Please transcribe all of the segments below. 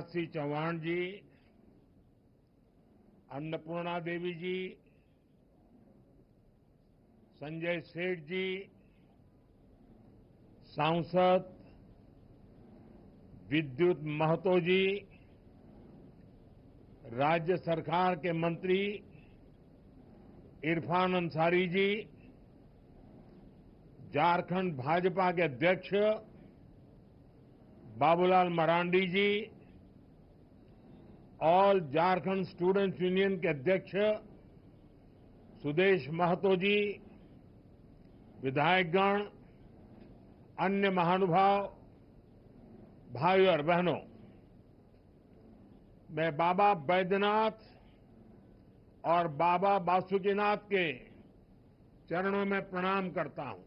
शिवराज सिंह चौहान जी, अन्नपूर्णा देवी जी, संजय सेठ जी, सांसद विद्युत महतो जी, राज्य सरकार के मंत्री इरफान अंसारी जी, झारखंड भाजपा के अध्यक्ष बाबूलाल मरांडी जी, ऑल झारखंड स्टूडेंट्स यूनियन के अध्यक्ष सुदेश महतो जी, विधायकगण, अन्य महानुभाव, भाइयों और बहनों, मैं बाबा बैद्यनाथ और बाबा बासुकीनाथ के चरणों में प्रणाम करता हूं।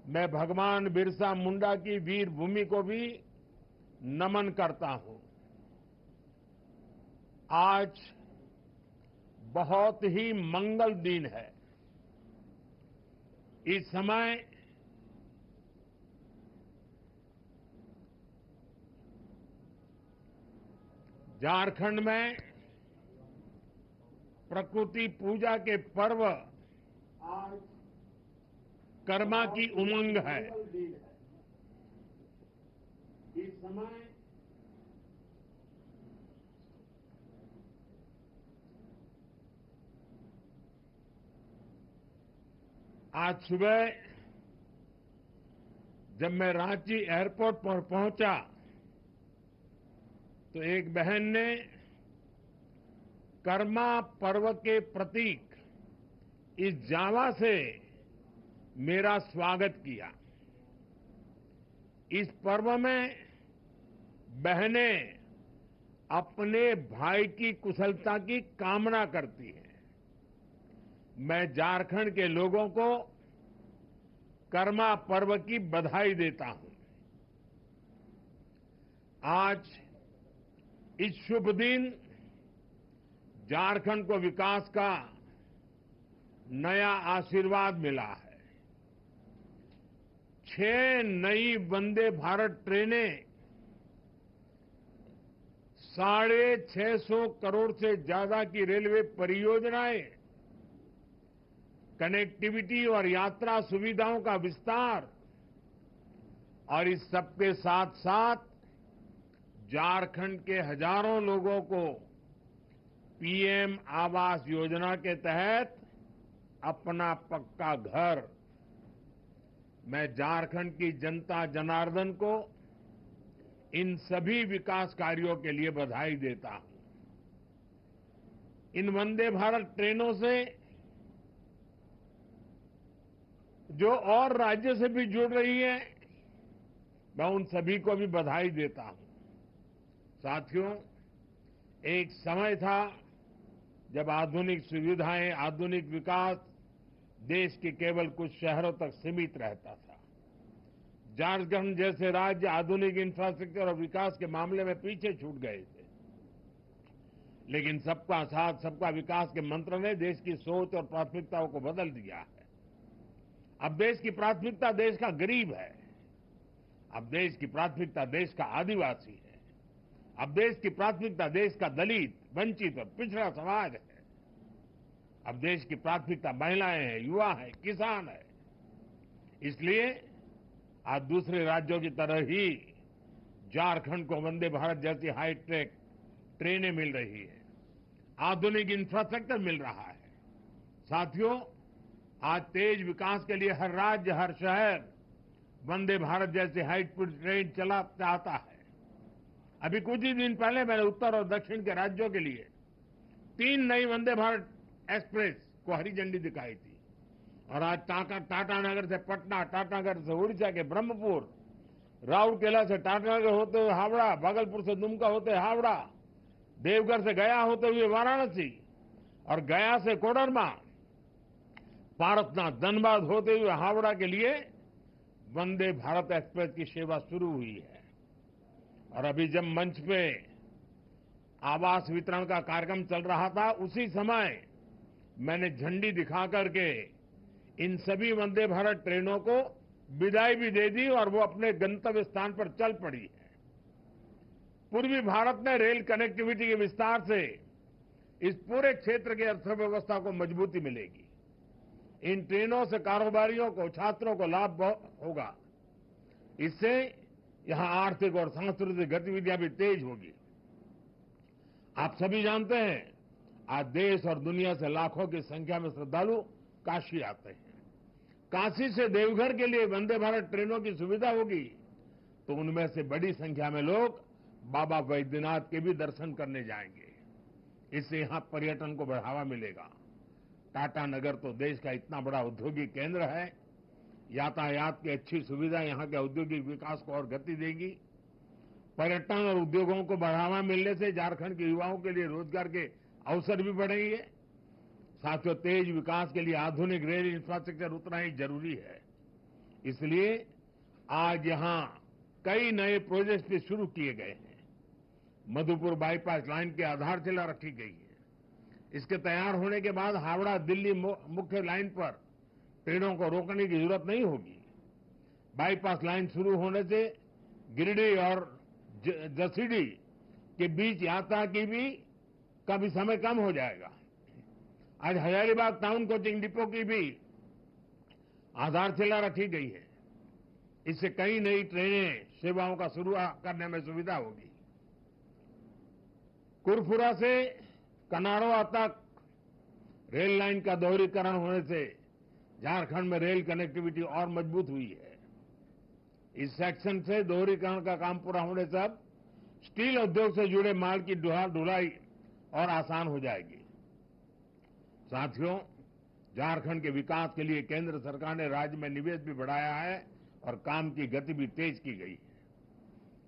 मैं भगवान बिरसा मुंडा की वीर भूमि को भी नमन करता हूं। आज बहुत ही मंगल दिन है। इस समय झारखंड में प्रकृति पूजा के पर्व आज कर्मा की उमंग है। इस समय आज सुबह जब मैं रांची एयरपोर्ट पर पहुंचा तो एक बहन ने कर्मा पर्व के प्रतीक इस जावा से मेरा स्वागत किया। इस पर्व में बहनें अपने भाई की कुशलता की कामना करती हैं। मैं झारखंड के लोगों को कर्मा पर्व की बधाई देता हूं। आज इस शुभ दिन झारखंड को विकास का नया आशीर्वाद मिला है। 6 नई वंदे भारत ट्रेनें 650 करोड़ से ज्यादा की रेलवे परियोजनाएं, कनेक्टिविटी और यात्रा सुविधाओं का विस्तार और इस सबके साथ साथ झारखंड के हजारों लोगों को पीएम आवास योजना के तहत अपना पक्का घर। मैं झारखंड की जनता जनार्दन को इन सभी विकास कार्यों के लिए बधाई देता हूं। इन वंदे भारत ट्रेनों से जो और राज्य से भी जुड़ रही है, मैं उन सभी को भी बधाई देता हूं। साथियों, एक समय था जब आधुनिक सुविधाएं, आधुनिक विकास देश के केवल कुछ शहरों तक सीमित रहता था। झारखंड जैसे राज्य आधुनिक इंफ्रास्ट्रक्चर और विकास के मामले में पीछे छूट गए थे। लेकिन सबका साथ, सबका विकास के मंत्र ने देश की सोच और प्राथमिकताओं को बदल दिया है। अब देश की प्राथमिकता देश का गरीब है। अब देश की प्राथमिकता देश का आदिवासी है। अब देश की प्राथमिकता देश का दलित, वंचित और पिछड़ा समाज है। अब देश की प्राथमिकता महिलाएं हैं, युवा है, किसान है। इसलिए आज दूसरे राज्यों की तरह ही झारखंड को वंदे भारत जैसी हाईटेक ट्रेनें मिल रही है, आधुनिक इंफ्रास्ट्रक्चर मिल रहा है। साथियों, आज तेज विकास के लिए हर राज्य, हर शहर वंदे भारत जैसे हाई स्पीड ट्रेन चला चाहता है। अभी कुछ ही दिन पहले मैंने उत्तर और दक्षिण के राज्यों के लिए 3 नई वंदे भारत एक्सप्रेस को हरी झंडी दिखाई थी। और आज टाटानगर से पटना, टाटानगर से उड़ीसा के ब्रह्मपुर, राउरकेला से टाटानगर होते हुए हावड़ा, भागलपुर से दुमका होते हावड़ा, देवघर से गया होते हुए वाराणसी और गया से कोडरमा, पारसनाथ, धनबाद होते हुए हावड़ा के लिए वंदे भारत एक्सप्रेस की सेवा शुरू हुई है। और अभी जब मंच पे आवास वितरण का कार्यक्रम चल रहा था, उसी समय मैंने झंडी दिखा करके इन सभी वंदे भारत ट्रेनों को विदाई भी दे दी और वो अपने गंतव्य स्थान पर चल पड़ी है। पूर्वी भारत में रेल कनेक्टिविटी के विस्तार से इस पूरे क्षेत्र की अर्थव्यवस्था को मजबूती मिलेगी। इन ट्रेनों से कारोबारियों को, छात्रों को लाभ होगा। इससे यहां आर्थिक और सांस्कृतिक गतिविधियां भी तेज होगी। आप सभी जानते हैं, आज देश और दुनिया से लाखों की संख्या में श्रद्धालु काशी आते हैं। काशी से देवघर के लिए वंदे भारत ट्रेनों की सुविधा होगी तो उनमें से बड़ी संख्या में लोग बाबा वैद्यनाथ के भी दर्शन करने जाएंगे। इससे यहां पर्यटन को बढ़ावा मिलेगा। टाटा नगर तो देश का इतना बड़ा औद्योगिक केंद्र है। यातायात की अच्छी सुविधा यहां के औद्योगिक विकास को और गति देगी। पर्यटन और उद्योगों को बढ़ावा मिलने से झारखंड के युवाओं के लिए रोजगार के अवसर भी बढ़ेंगे। साथियों, तेज विकास के लिए आधुनिक रेल इंफ्रास्ट्रक्चर उतना ही जरूरी है। इसलिए आज यहां कई नए प्रोजेक्ट भी शुरू किए गए हैं। मधुपुर बाईपास लाइन की आधारशिला रखी गई है। इसके तैयार होने के बाद हावड़ा दिल्ली मुख्य लाइन पर ट्रेनों को रोकने की जरूरत नहीं होगी। बाईपास लाइन शुरू होने से गिरिडीह और जसीडीह के बीच यात्रा का भी समय कम हो जाएगा। आज हजारीबाग टाउन कोचिंग डिपो की भी आधारशिला रखी गई है। इससे कई नई ट्रेनें सेवाओं का शुरू करने में सुविधा होगी। कुरफुरा से कनाड़ोआ तक रेल लाइन का दोहरीकरण होने से झारखंड में रेल कनेक्टिविटी और मजबूत हुई है। इस सेक्शन से दोहरीकरण का काम पूरा होने से अब स्टील उद्योग से जुड़े माल की ढुलाई और आसान हो जाएगी। साथियों, झारखंड के विकास के लिए केंद्र सरकार ने राज्य में निवेश भी बढ़ाया है और काम की गति भी तेज की गई है।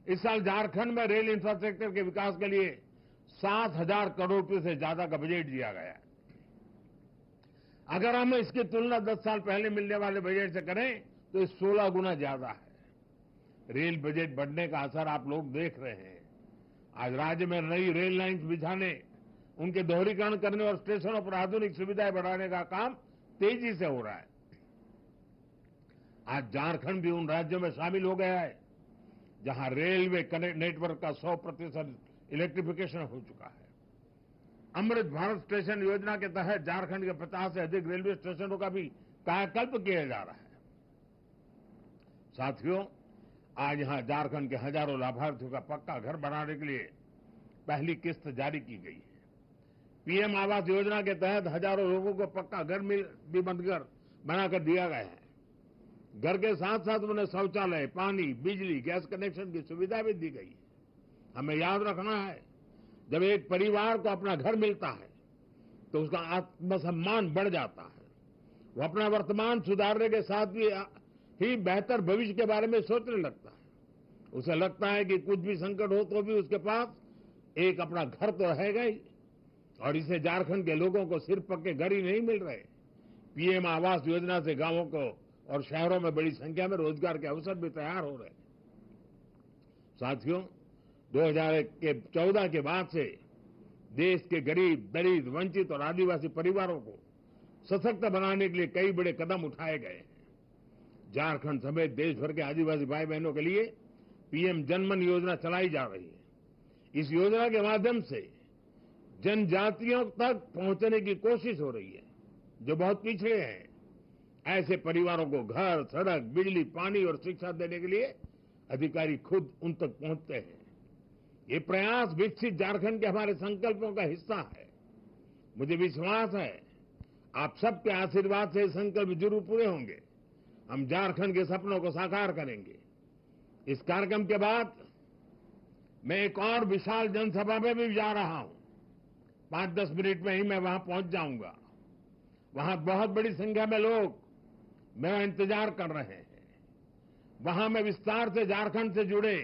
इस साल झारखंड में रेल इंफ्रास्ट्रक्चर के विकास के लिए 7,000 करोड़ रुपए से ज्यादा का बजट दिया गया है। अगर हम इसकी तुलना 10 साल पहले मिलने वाले बजट से करें तो ये 16 गुना ज्यादा है। रेल बजट बढ़ने का असर आप लोग देख रहे हैं। आज राज्य में नई रेल लाइंस बिछाने, उनके दोहरीकरण करने और स्टेशनों पर आधुनिक सुविधाएं बढ़ाने का काम तेजी से हो रहा है। आज झारखंड भी उन राज्यों में शामिल हो गया है जहां रेलवे नेटवर्क का 100% इलेक्ट्रिफिकेशन हो चुका है। अमृत भारत स्टेशन योजना के तहत झारखंड के 50 से अधिक रेलवे स्टेशनों का भी कायाकल्प किया जा रहा है। साथियों, आज यहां झारखंड के हजारों लाभार्थियों का पक्का घर बनाने के लिए पहली किस्त जारी की गई है। पीएम आवास योजना के तहत हजारों लोगों को पक्का घर भी बनाकर दिया गया है। घर के साथ साथ उन्हें शौचालय, पानी, बिजली, गैस कनेक्शन की सुविधा भी दी गई है। हमें याद रखना है, जब एक परिवार को अपना घर मिलता है तो उसका आत्मसम्मान बढ़ जाता है। वो अपना वर्तमान सुधारने के साथ ही बेहतर भविष्य के बारे में सोचने लगता है। उसे लगता है कि कुछ भी संकट हो तो भी उसके पास एक अपना घर तो रहेगा ही। और इसे झारखंड के लोगों को सिर्फ पक्के घर ही नहीं मिल रहे, पीएम आवास योजना से गांवों को और शहरों में बड़ी संख्या में रोजगार के अवसर भी तैयार हो रहे हैं। साथियों, 2014 के बाद से देश के गरीब, दलित, वंचित और आदिवासी परिवारों को सशक्त बनाने के लिए कई बड़े कदम उठाए गए हैं। झारखंड समेत देश भर के आदिवासी भाई बहनों के लिए पीएम जनमन योजना चलाई जा रही है। इस योजना के माध्यम से जनजातियों तक पहुंचने की कोशिश हो रही है जो बहुत पिछड़े हैं। ऐसे परिवारों को घर, सड़क, बिजली, पानी और शिक्षा देने के लिए अधिकारी खुद उन तक पहुंचते हैं। ये प्रयास विकसित झारखंड के हमारे संकल्पों का हिस्सा है। मुझे विश्वास है आप सबके आशीर्वाद से संकल्प जरूर पूरे होंगे। हम झारखंड के सपनों को साकार करेंगे। इस कार्यक्रम के बाद मैं एक और विशाल जनसभा में भी जा रहा हूं। 5-10 मिनट में ही मैं वहां पहुंच जाऊंगा। वहां बहुत बड़ी संख्या में लोग मेरा इंतजार कर रहे हैं। वहां मैं विस्तार से झारखंड से जुड़े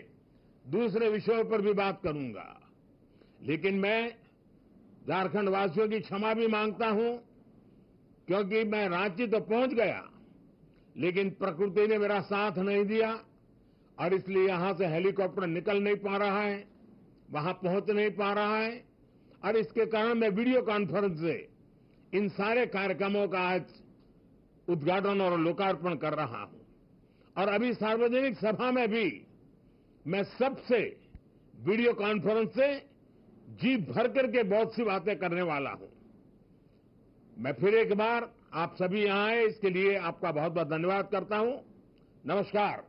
दूसरे विषयों पर भी बात करूंगा। लेकिन मैं झारखंड वासियों की क्षमा भी मांगता हूं, क्योंकि मैं रांची तो पहुंच गया लेकिन प्रकृति ने मेरा साथ नहीं दिया और इसलिए यहां से हेलीकॉप्टर निकल नहीं पा रहा है, वहां पहुंच नहीं पा रहा है और इसके कारण मैं वीडियो कॉन्फ्रेंस से इन सारे कार्यक्रमों का आज उद्घाटन और लोकार्पण कर रहा हूं। और अभी सार्वजनिक सभा में भी मैं सबसे वीडियो कॉन्फ्रेंस से जी भर करके बहुत सी बातें करने वाला हूं। मैं फिर एक बार आप सभी यहां आए इसके लिए आपका बहुत बहुत धन्यवाद करता हूं। नमस्कार।